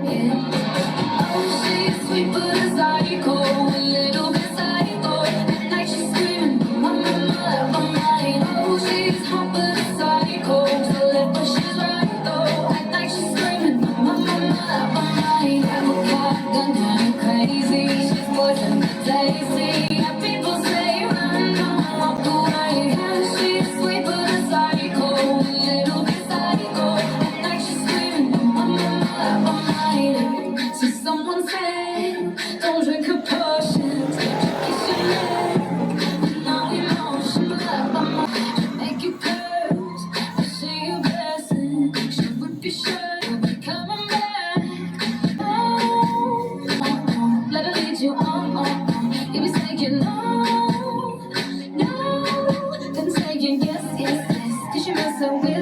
yeah. Oh, she's sweet but a psycho, a little bit psycho. At night she's screaming, mama, mama, mama. Oh, she's hot but a psycho, so left but she's right though. At night she's screaming, mama, mama, mama. Got a car, gun kinda crazy. She's poison but tasty. Yeah, people say run, don't walk away. Yeah, she's sweet but a psycho, a little bit psycho. At night she's screaming, mama, mama, mama. So someone said, don't drink her potions, just kiss your neck. No emotion, mama, she'll make you curse. I say your blessing, she'll rip your shirt, you'll be coming back. Oh, oh, oh, let her lead you on, you'll be saying no, no, then saying yes, yes, yes, 'cause you're messing with